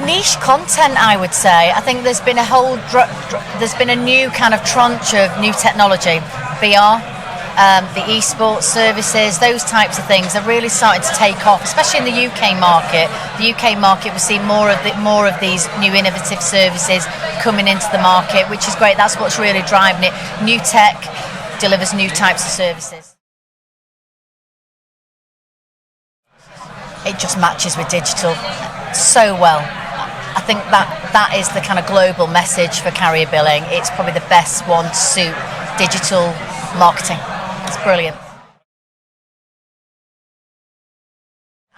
Niche content, I would say. I think there's been there's been a new kind of tranche of new technology, VR, the esports services, those types of things are really starting to take off, especially in the UK market. The UK market, we see more of these new innovative services coming into the market, which is great. That's what's really driving it. New tech delivers new types of services. It just matches with digital so well. I think that is the kind of global message for carrier billing. It's probably the best one to suit digital marketing. It's brilliant.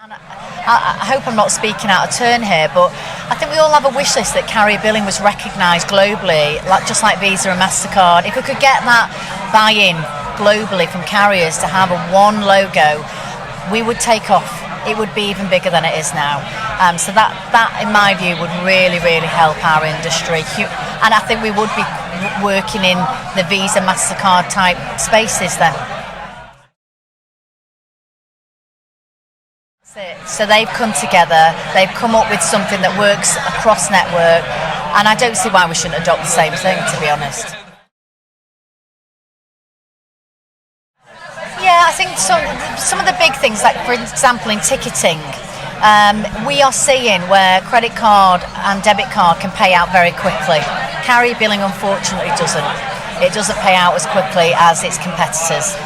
And I hope I'm not speaking out of turn here, but I think we all have a wish list that carrier billing was recognised globally, just like Visa and MasterCard. If we could get that buy-in globally from carriers to have one logo, we would take off. It would be even bigger than it is now. So that, in my view, would really, really help our industry. And I think we would be working in the Visa, MasterCard type spaces then. So they've come together, they've come up with something that works across network, and I don't see why we shouldn't adopt the same thing, to be honest. Yeah, I think some of the big things, like for example in ticketing, we are seeing where credit card and debit card can pay out very quickly. Carrier billing unfortunately doesn't. It doesn't pay out as quickly as its competitors.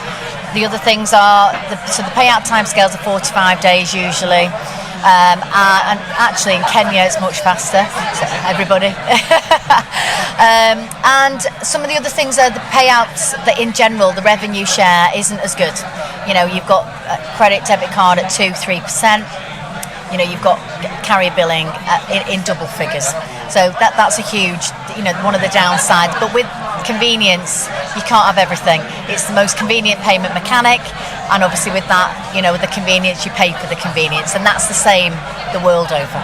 The other things are, so the payout timescales are 45 days usually. And actually in Kenya it's much faster, so everybody. And some of the other things are the payouts that in general the revenue share isn't as good. You know, you've got credit debit card at 2-3%. You know, you've got carrier billing in double figures. So that's a huge, one of the downsides. But with convenience, you can't have everything. It's the most convenient payment mechanic, and obviously with that, with the convenience, you pay for the convenience, and that's the same the world over.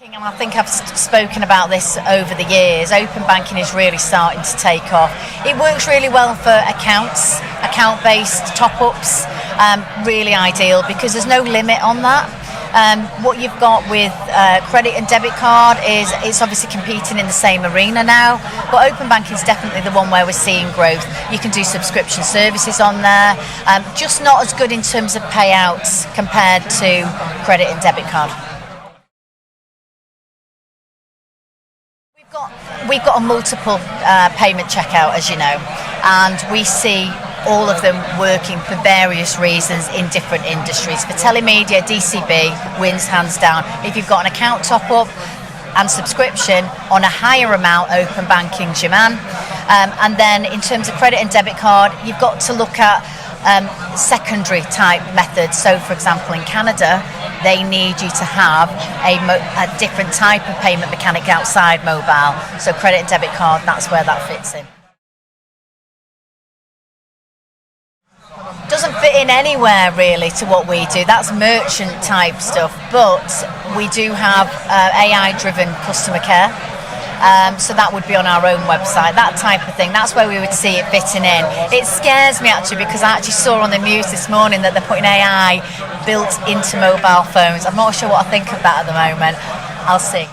And I think I've spoken about this over the years. Open banking is really starting to take off. It works really well for accounts, account-based top-ups, really ideal because there's no limit on that. What you've got with credit and debit card is it's obviously competing in the same arena now, but open banking is definitely the one where we're seeing growth. You can do subscription services on there, just not as good in terms of payouts compared to credit and debit card. We've got a multiple payment checkout, as you know, and we see all of them working for various reasons in different industries. For telemedia, DCB wins hands down. If you've got an account top-up and subscription on a higher amount, open banking, Jaman. And then in terms of credit and debit card, you've got to look at secondary type methods. So for example in Canada, they need you to have a different type of payment mechanic outside mobile. So credit and debit card, that's where that fits in. Doesn't fit in anywhere really to what we do. That's merchant type stuff, but we do have AI driven customer care. So that would be on our own website, that type of thing. That's where we would see it fitting in. It scares me actually because I actually saw on the news this morning that they're putting AI built into mobile phones. I'm not sure what I think of that at the moment. I'll see.